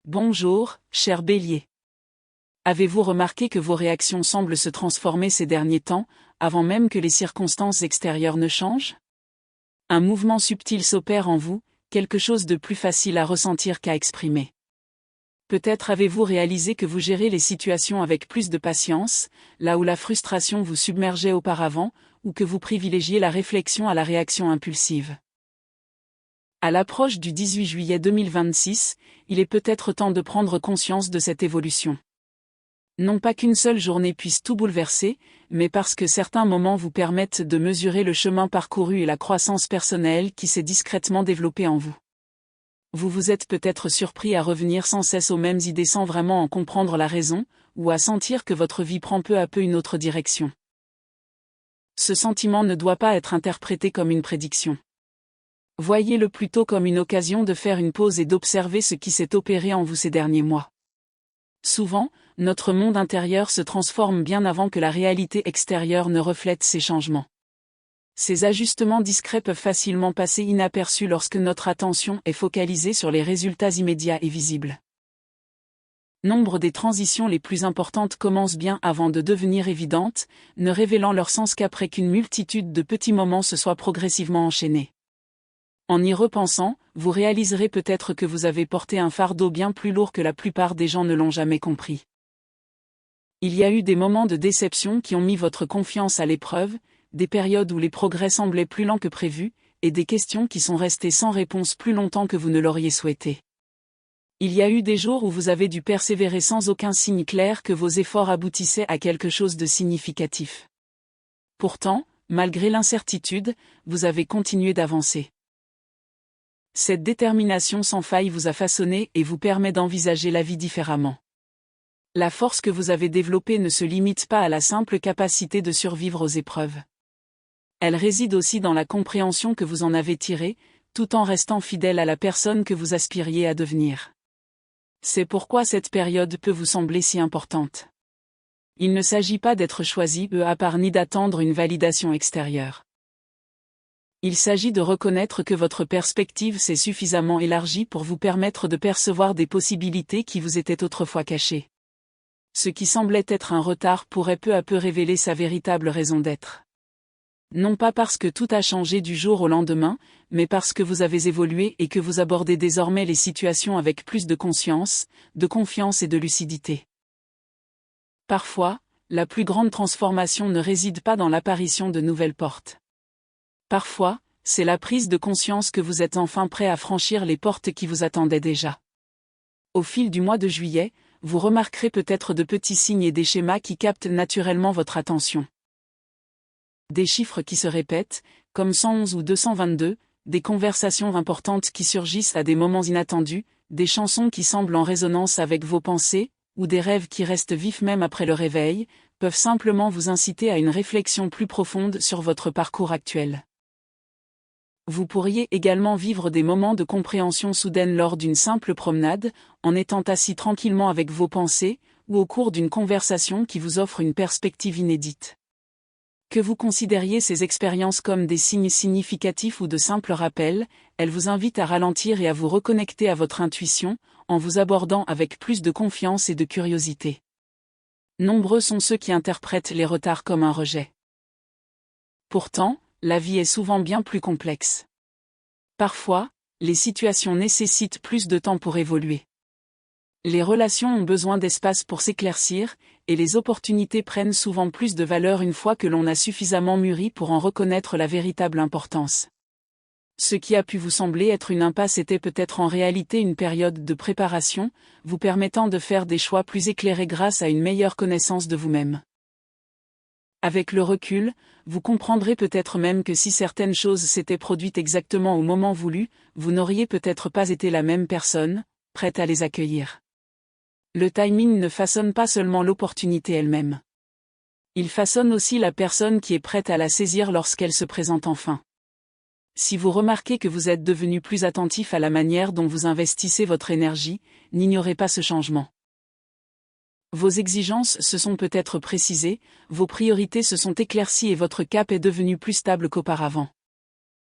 Bonjour, cher Bélier. Avez-vous remarqué que vos réactions semblent se transformer ces derniers temps, avant même que les circonstances extérieures ne changent? Un mouvement subtil s'opère en vous, quelque chose de plus facile à ressentir qu'à exprimer. Peut-être avez-vous réalisé que vous gérez les situations avec plus de patience, là où la frustration vous submergeait auparavant, ou que vous privilégiez la réflexion à la réaction impulsive. À l'approche du 18 juillet 2026, il est peut-être temps de prendre conscience de cette évolution. Non pas qu'une seule journée puisse tout bouleverser, mais parce que certains moments vous permettent de mesurer le chemin parcouru et la croissance personnelle qui s'est discrètement développée en vous. Vous vous êtes peut-être surpris à revenir sans cesse aux mêmes idées sans vraiment en comprendre la raison, ou à sentir que votre vie prend peu à peu une autre direction. Ce sentiment ne doit pas être interprété comme une prédiction. Voyez-le plutôt comme une occasion de faire une pause et d'observer ce qui s'est opéré en vous ces derniers mois. Souvent, notre monde intérieur se transforme bien avant que la réalité extérieure ne reflète ces changements. Ces ajustements discrets peuvent facilement passer inaperçus lorsque notre attention est focalisée sur les résultats immédiats et visibles. Nombre des transitions les plus importantes commencent bien avant de devenir évidentes, ne révélant leur sens qu'après qu'une multitude de petits moments se soient progressivement enchaînés. En y repensant, vous réaliserez peut-être que vous avez porté un fardeau bien plus lourd que la plupart des gens ne l'ont jamais compris. Il y a eu des moments de déception qui ont mis votre confiance à l'épreuve, des périodes où les progrès semblaient plus lents que prévu, et des questions qui sont restées sans réponse plus longtemps que vous ne l'auriez souhaité. Il y a eu des jours où vous avez dû persévérer sans aucun signe clair que vos efforts aboutissaient à quelque chose de significatif. Pourtant, malgré l'incertitude, vous avez continué d'avancer. Cette détermination sans faille vous a façonné et vous permet d'envisager la vie différemment. La force que vous avez développée ne se limite pas à la simple capacité de survivre aux épreuves. Elle réside aussi dans la compréhension que vous en avez tirée, tout en restant fidèle à la personne que vous aspiriez à devenir. C'est pourquoi cette période peut vous sembler si importante. Il ne s'agit pas d'être choisi à part ni d'attendre une validation extérieure. Il s'agit de reconnaître que votre perspective s'est suffisamment élargie pour vous permettre de percevoir des possibilités qui vous étaient autrefois cachées. Ce qui semblait être un retard pourrait peu à peu révéler sa véritable raison d'être. Non pas parce que tout a changé du jour au lendemain, mais parce que vous avez évolué et que vous abordez désormais les situations avec plus de conscience, de confiance et de lucidité. Parfois, la plus grande transformation ne réside pas dans l'apparition de nouvelles portes. Parfois, c'est la prise de conscience que vous êtes enfin prêt à franchir les portes qui vous attendaient déjà. Au fil du mois de juillet, vous remarquerez peut-être de petits signes et des schémas qui captent naturellement votre attention. Des chiffres qui se répètent, comme 111 ou 222, des conversations importantes qui surgissent à des moments inattendus, des chansons qui semblent en résonance avec vos pensées, ou des rêves qui restent vifs même après le réveil, peuvent simplement vous inciter à une réflexion plus profonde sur votre parcours actuel. Vous pourriez également vivre des moments de compréhension soudaine lors d'une simple promenade, en étant assis tranquillement avec vos pensées, ou au cours d'une conversation qui vous offre une perspective inédite. Que vous considériez ces expériences comme des signes significatifs ou de simples rappels, elles vous invitent à ralentir et à vous reconnecter à votre intuition, en vous abordant avec plus de confiance et de curiosité. Nombreux sont ceux qui interprètent les retards comme un rejet. Pourtant, la vie est souvent bien plus complexe. Parfois, les situations nécessitent plus de temps pour évoluer. Les relations ont besoin d'espace pour s'éclaircir, et les opportunités prennent souvent plus de valeur une fois que l'on a suffisamment mûri pour en reconnaître la véritable importance. Ce qui a pu vous sembler être une impasse était peut-être en réalité une période de préparation, vous permettant de faire des choix plus éclairés grâce à une meilleure connaissance de vous-même. Avec le recul, vous comprendrez peut-être même que si certaines choses s'étaient produites exactement au moment voulu, vous n'auriez peut-être pas été la même personne, prête à les accueillir. Le timing ne façonne pas seulement l'opportunité elle-même. Il façonne aussi la personne qui est prête à la saisir lorsqu'elle se présente enfin. Si vous remarquez que vous êtes devenu plus attentif à la manière dont vous investissez votre énergie, n'ignorez pas ce changement. Vos exigences se sont peut-être précisées, vos priorités se sont éclaircies et votre cap est devenu plus stable qu'auparavant.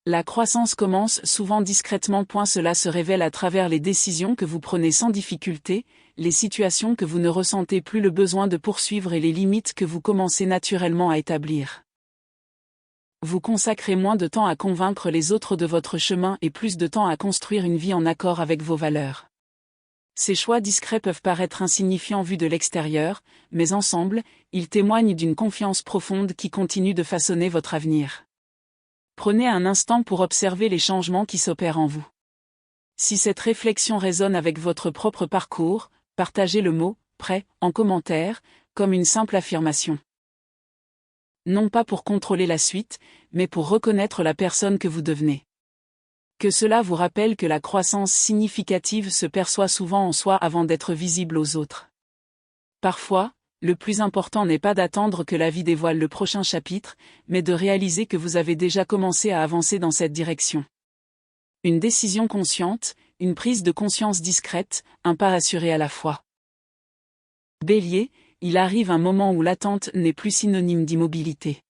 La croissance commence souvent discrètement. Cela se révèle à travers les décisions que vous prenez sans difficulté, les situations que vous ne ressentez plus le besoin de poursuivre et les limites que vous commencez naturellement à établir. Vous consacrez moins de temps à convaincre les autres de votre chemin et plus de temps à construire une vie en accord avec vos valeurs. Ces choix discrets peuvent paraître insignifiants vus de l'extérieur, mais ensemble, ils témoignent d'une confiance profonde qui continue de façonner votre avenir. Prenez un instant pour observer les changements qui s'opèrent en vous. Si cette réflexion résonne avec votre propre parcours, partagez le mot « prêt » en commentaire, comme une simple affirmation. Non pas pour contrôler la suite, mais pour reconnaître la personne que vous devenez. Que cela vous rappelle que la croissance significative se perçoit souvent en soi avant d'être visible aux autres. Parfois, le plus important n'est pas d'attendre que la vie dévoile le prochain chapitre, mais de réaliser que vous avez déjà commencé à avancer dans cette direction. Une décision consciente, une prise de conscience discrète, un pas assuré à la fois. Bélier, il arrive un moment où l'attente n'est plus synonyme d'immobilité.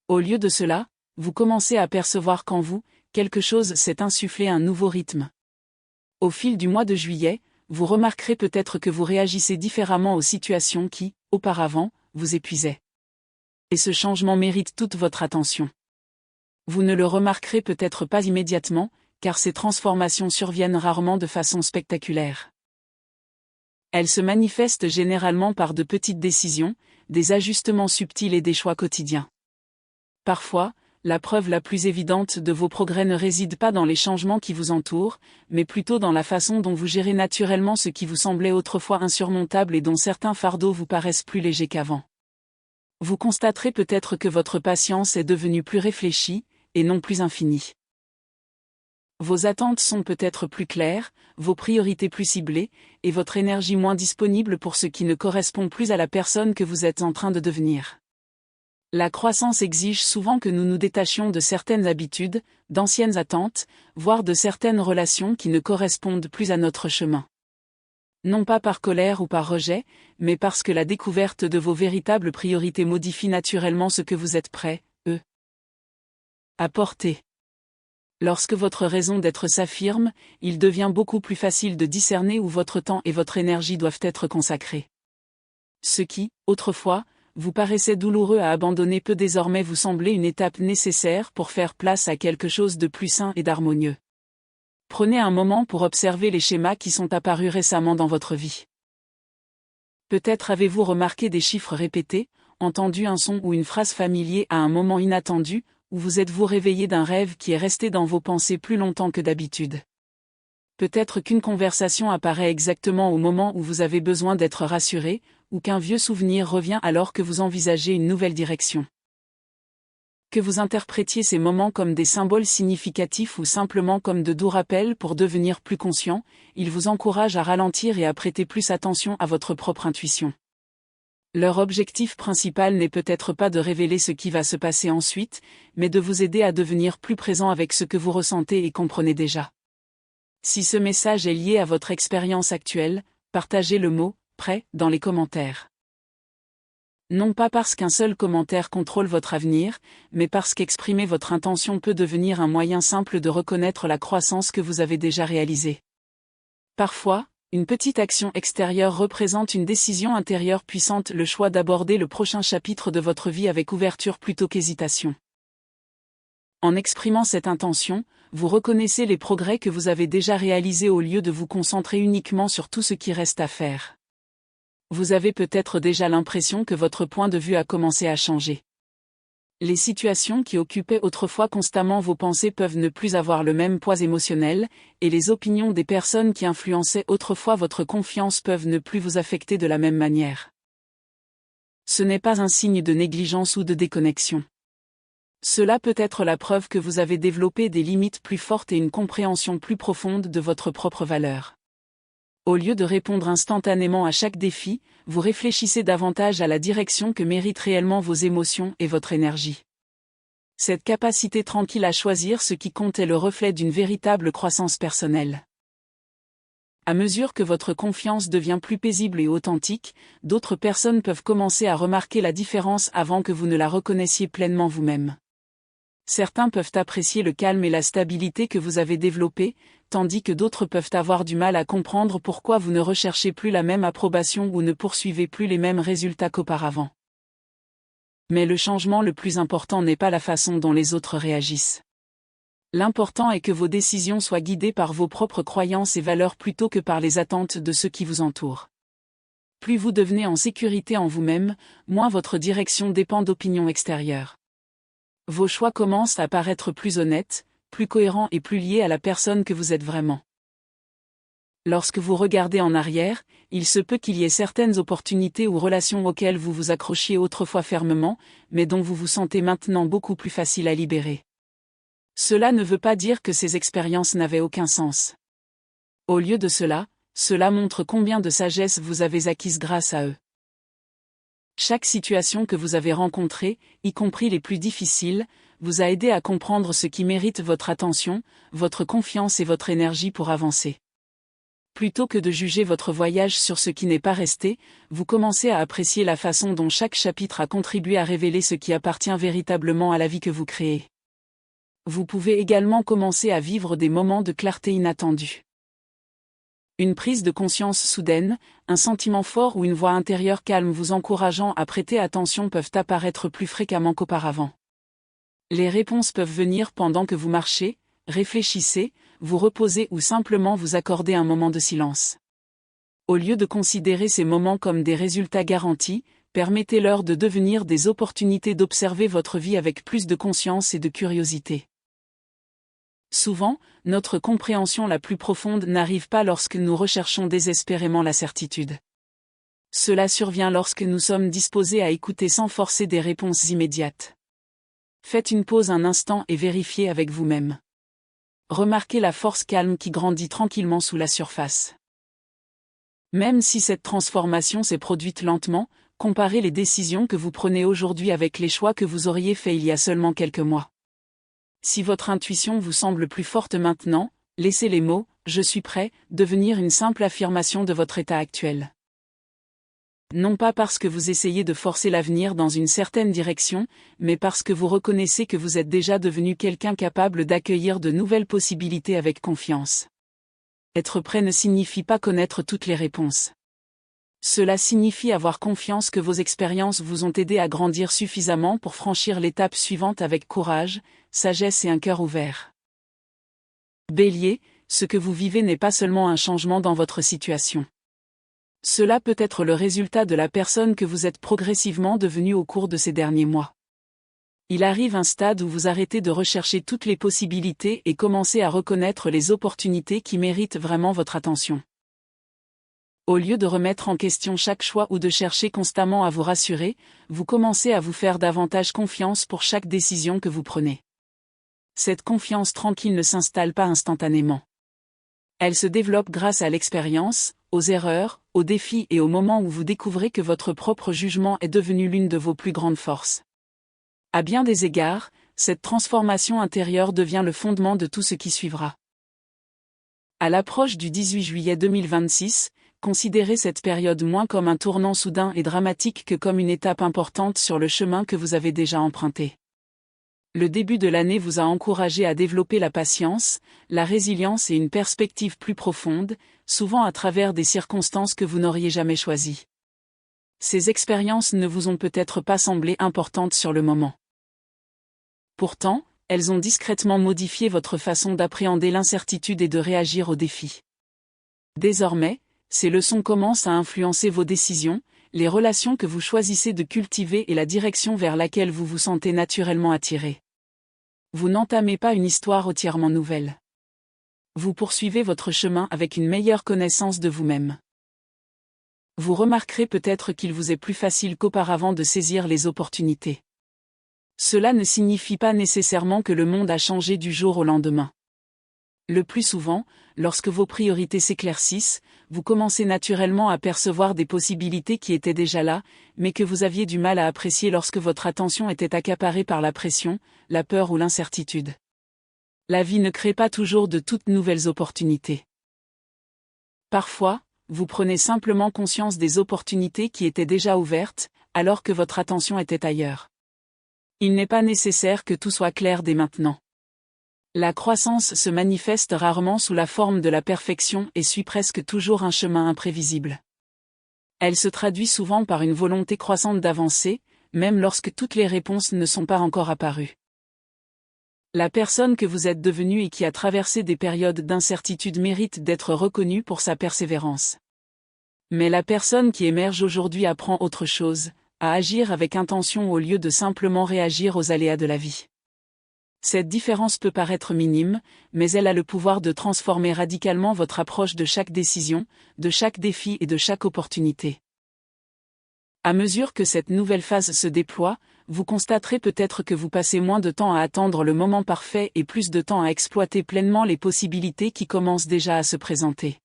Au lieu de cela, vous commencez à percevoir qu'en vous, quelque chose s'est insufflé un nouveau rythme. Au fil du mois de juillet, vous remarquerez peut-être que vous réagissez différemment aux situations qui, auparavant, vous épuisaient. Et ce changement mérite toute votre attention. Vous ne le remarquerez peut-être pas immédiatement, car ces transformations surviennent rarement de façon spectaculaire. Elles se manifestent généralement par de petites décisions, des ajustements subtils et des choix quotidiens. Parfois, la preuve la plus évidente de vos progrès ne réside pas dans les changements qui vous entourent, mais plutôt dans la façon dont vous gérez naturellement ce qui vous semblait autrefois insurmontable et dont certains fardeaux vous paraissent plus légers qu'avant. Vous constaterez peut-être que votre patience est devenue plus réfléchie, et non plus infinie. Vos attentes sont peut-être plus claires, vos priorités plus ciblées, et votre énergie moins disponible pour ce qui ne correspond plus à la personne que vous êtes en train de devenir. La croissance exige souvent que nous nous détachions de certaines habitudes, d'anciennes attentes, voire de certaines relations qui ne correspondent plus à notre chemin. Non pas par colère ou par rejet, mais parce que la découverte de vos véritables priorités modifie naturellement ce que vous êtes prêt, à porter. Lorsque votre raison d'être s'affirme, il devient beaucoup plus facile de discerner où votre temps et votre énergie doivent être consacrés. Ce qui, autrefois, vous paraissait douloureux à abandonner peut désormais vous sembler une étape nécessaire pour faire place à quelque chose de plus sain et d'harmonieux. Prenez un moment pour observer les schémas qui sont apparus récemment dans votre vie. Peut-être avez-vous remarqué des chiffres répétés, entendu un son ou une phrase familier à un moment inattendu, ou vous êtes-vous réveillé d'un rêve qui est resté dans vos pensées plus longtemps que d'habitude. Peut-être qu'une conversation apparaît exactement au moment où vous avez besoin d'être rassuré, ou qu'un vieux souvenir revient alors que vous envisagez une nouvelle direction. Que vous interprétiez ces moments comme des symboles significatifs ou simplement comme de doux rappels pour devenir plus conscient, ils vous encouragent à ralentir et à prêter plus attention à votre propre intuition. Leur objectif principal n'est peut-être pas de révéler ce qui va se passer ensuite, mais de vous aider à devenir plus présent avec ce que vous ressentez et comprenez déjà. Si ce message est lié à votre expérience actuelle, partagez le mot « prêt » dans les commentaires. Non pas parce qu'un seul commentaire contrôle votre avenir, mais parce qu'exprimer votre intention peut devenir un moyen simple de reconnaître la croissance que vous avez déjà réalisée. Parfois, une petite action extérieure représente une décision intérieure puissante, le choix d'aborder le prochain chapitre de votre vie avec ouverture plutôt qu'hésitation. En exprimant cette intention, vous reconnaissez les progrès que vous avez déjà réalisés au lieu de vous concentrer uniquement sur tout ce qui reste à faire. Vous avez peut-être déjà l'impression que votre point de vue a commencé à changer. Les situations qui occupaient autrefois constamment vos pensées peuvent ne plus avoir le même poids émotionnel, et les opinions des personnes qui influençaient autrefois votre confiance peuvent ne plus vous affecter de la même manière. Ce n'est pas un signe de négligence ou de déconnexion. Cela peut être la preuve que vous avez développé des limites plus fortes et une compréhension plus profonde de votre propre valeur. Au lieu de répondre instantanément à chaque défi, vous réfléchissez davantage à la direction que méritent réellement vos émotions et votre énergie. Cette capacité tranquille à choisir ce qui compte est le reflet d'une véritable croissance personnelle. À mesure que votre confiance devient plus paisible et authentique, d'autres personnes peuvent commencer à remarquer la différence avant que vous ne la reconnaissiez pleinement vous-même. Certains peuvent apprécier le calme et la stabilité que vous avez développés, tandis que d'autres peuvent avoir du mal à comprendre pourquoi vous ne recherchez plus la même approbation ou ne poursuivez plus les mêmes résultats qu'auparavant. Mais le changement le plus important n'est pas la façon dont les autres réagissent. L'important est que vos décisions soient guidées par vos propres croyances et valeurs plutôt que par les attentes de ceux qui vous entourent. Plus vous devenez en sécurité en vous-même, moins votre direction dépend d'opinions extérieures. Vos choix commencent à paraître plus honnêtes, plus cohérents et plus liés à la personne que vous êtes vraiment. Lorsque vous regardez en arrière, il se peut qu'il y ait certaines opportunités ou relations auxquelles vous vous accrochiez autrefois fermement, mais dont vous vous sentez maintenant beaucoup plus facile à libérer. Cela ne veut pas dire que ces expériences n'avaient aucun sens. Au lieu de cela, cela montre combien de sagesse vous avez acquise grâce à eux. Chaque situation que vous avez rencontrée, y compris les plus difficiles, vous a aidé à comprendre ce qui mérite votre attention, votre confiance et votre énergie pour avancer. Plutôt que de juger votre voyage sur ce qui n'est pas resté, vous commencez à apprécier la façon dont chaque chapitre a contribué à révéler ce qui appartient véritablement à la vie que vous créez. Vous pouvez également commencer à vivre des moments de clarté inattendus. Une prise de conscience soudaine, un sentiment fort ou une voix intérieure calme vous encourageant à prêter attention peuvent apparaître plus fréquemment qu'auparavant. Les réponses peuvent venir pendant que vous marchez, réfléchissez, vous reposez ou simplement vous accordez un moment de silence. Au lieu de considérer ces moments comme des résultats garantis, permettez-leur de devenir des opportunités d'observer votre vie avec plus de conscience et de curiosité. Souvent, notre compréhension la plus profonde n'arrive pas lorsque nous recherchons désespérément la certitude. Cela survient lorsque nous sommes disposés à écouter sans forcer des réponses immédiates. Faites une pause un instant et vérifiez avec vous-même. Remarquez la force calme qui grandit tranquillement sous la surface. Même si cette transformation s'est produite lentement, comparez les décisions que vous prenez aujourd'hui avec les choix que vous auriez faits il y a seulement quelques mois. Si votre intuition vous semble plus forte maintenant, laissez les mots « je suis prêt » devenir une simple affirmation de votre état actuel. Non pas parce que vous essayez de forcer l'avenir dans une certaine direction, mais parce que vous reconnaissez que vous êtes déjà devenu quelqu'un capable d'accueillir de nouvelles possibilités avec confiance. Être prêt ne signifie pas connaître toutes les réponses. Cela signifie avoir confiance que vos expériences vous ont aidé à grandir suffisamment pour franchir l'étape suivante avec courage, sagesse et un cœur ouvert. Bélier, ce que vous vivez n'est pas seulement un changement dans votre situation. Cela peut être le résultat de la personne que vous êtes progressivement devenue au cours de ces derniers mois. Il arrive un stade où vous arrêtez de rechercher toutes les possibilités et commencez à reconnaître les opportunités qui méritent vraiment votre attention. Au lieu de remettre en question chaque choix ou de chercher constamment à vous rassurer, vous commencez à vous faire davantage confiance pour chaque décision que vous prenez. Cette confiance tranquille ne s'installe pas instantanément. Elle se développe grâce à l'expérience, aux erreurs, aux défis et au moment où vous découvrez que votre propre jugement est devenu l'une de vos plus grandes forces. À bien des égards, cette transformation intérieure devient le fondement de tout ce qui suivra. À l'approche du 18 juillet 2026, considérez cette période moins comme un tournant soudain et dramatique que comme une étape importante sur le chemin que vous avez déjà emprunté. Le début de l'année vous a encouragé à développer la patience, la résilience et une perspective plus profonde, souvent à travers des circonstances que vous n'auriez jamais choisies. Ces expériences ne vous ont peut-être pas semblé importantes sur le moment. Pourtant, elles ont discrètement modifié votre façon d'appréhender l'incertitude et de réagir aux défis. Désormais, ces leçons commencent à influencer vos décisions, les relations que vous choisissez de cultiver et la direction vers laquelle vous vous sentez naturellement attiré. Vous n'entamez pas une histoire entièrement nouvelle. Vous poursuivez votre chemin avec une meilleure connaissance de vous-même. Vous remarquerez peut-être qu'il vous est plus facile qu'auparavant de saisir les opportunités. Cela ne signifie pas nécessairement que le monde a changé du jour au lendemain. Le plus souvent, lorsque vos priorités s'éclaircissent, vous commencez naturellement à percevoir des possibilités qui étaient déjà là, mais que vous aviez du mal à apprécier lorsque votre attention était accaparée par la pression, la peur ou l'incertitude. La vie ne crée pas toujours de toutes nouvelles opportunités. Parfois, vous prenez simplement conscience des opportunités qui étaient déjà ouvertes, alors que votre attention était ailleurs. Il n'est pas nécessaire que tout soit clair dès maintenant. La croissance se manifeste rarement sous la forme de la perfection et suit presque toujours un chemin imprévisible. Elle se traduit souvent par une volonté croissante d'avancer, même lorsque toutes les réponses ne sont pas encore apparues. La personne que vous êtes devenue et qui a traversé des périodes d'incertitude mérite d'être reconnue pour sa persévérance. Mais la personne qui émerge aujourd'hui apprend autre chose, à agir avec intention au lieu de simplement réagir aux aléas de la vie. Cette différence peut paraître minime, mais elle a le pouvoir de transformer radicalement votre approche de chaque décision, de chaque défi et de chaque opportunité. À mesure que cette nouvelle phase se déploie, vous constaterez peut-être que vous passez moins de temps à attendre le moment parfait et plus de temps à exploiter pleinement les possibilités qui commencent déjà à se présenter.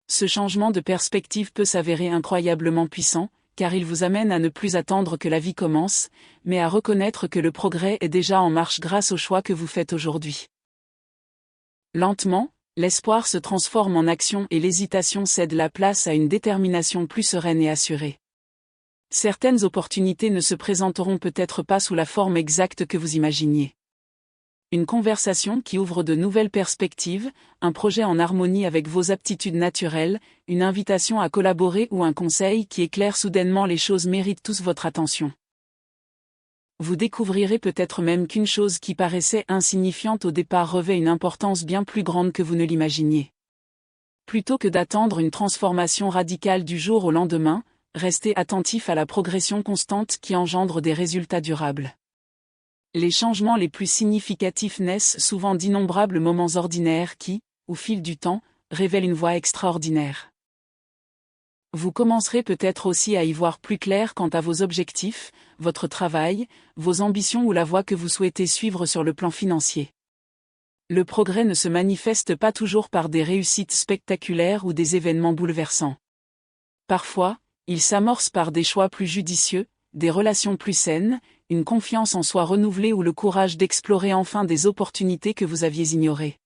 Ce changement de perspective peut s'avérer incroyablement puissant, car il vous amène à ne plus attendre que la vie commence, mais à reconnaître que le progrès est déjà en marche grâce aux choix que vous faites aujourd'hui. Lentement, l'espoir se transforme en action et l'hésitation cède la place à une détermination plus sereine et assurée. Certaines opportunités ne se présenteront peut-être pas sous la forme exacte que vous imaginiez. Une conversation qui ouvre de nouvelles perspectives, un projet en harmonie avec vos aptitudes naturelles, une invitation à collaborer ou un conseil qui éclaire soudainement les choses méritent tous votre attention. Vous découvrirez peut-être même qu'une chose qui paraissait insignifiante au départ revêt une importance bien plus grande que vous ne l'imaginiez. Plutôt que d'attendre une transformation radicale du jour au lendemain, restez attentif à la progression constante qui engendre des résultats durables. Les changements les plus significatifs naissent souvent d'innombrables moments ordinaires qui, au fil du temps, révèlent une voie extraordinaire. Vous commencerez peut-être aussi à y voir plus clair quant à vos objectifs, votre travail, vos ambitions ou la voie que vous souhaitez suivre sur le plan financier. Le progrès ne se manifeste pas toujours par des réussites spectaculaires ou des événements bouleversants. Parfois, il s'amorce par des choix plus judicieux, des relations plus saines, une confiance en soi renouvelée ou le courage d'explorer enfin des opportunités que vous aviez ignorées.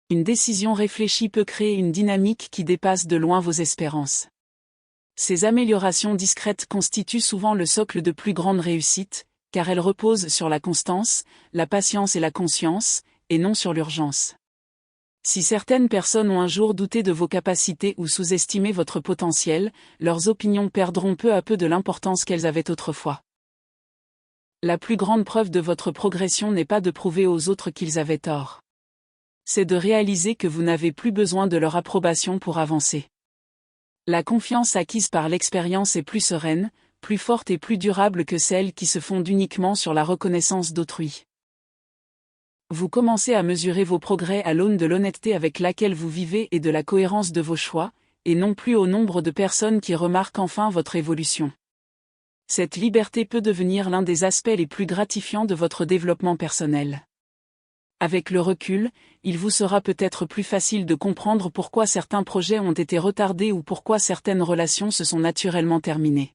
Une décision réfléchie peut créer une dynamique qui dépasse de loin vos espérances. Ces améliorations discrètes constituent souvent le socle de plus grandes réussites, car elles reposent sur la constance, la patience et la conscience, et non sur l'urgence. Si certaines personnes ont un jour douté de vos capacités ou sous-estimé votre potentiel, leurs opinions perdront peu à peu de l'importance qu'elles avaient autrefois. La plus grande preuve de votre progression n'est pas de prouver aux autres qu'ils avaient tort. C'est de réaliser que vous n'avez plus besoin de leur approbation pour avancer. La confiance acquise par l'expérience est plus sereine, plus forte et plus durable que celle qui se fonde uniquement sur la reconnaissance d'autrui. Vous commencez à mesurer vos progrès à l'aune de l'honnêteté avec laquelle vous vivez et de la cohérence de vos choix, et non plus au nombre de personnes qui remarquent enfin votre évolution. Cette liberté peut devenir l'un des aspects les plus gratifiants de votre développement personnel. Avec le recul, il vous sera peut-être plus facile de comprendre pourquoi certains projets ont été retardés ou pourquoi certaines relations se sont naturellement terminées.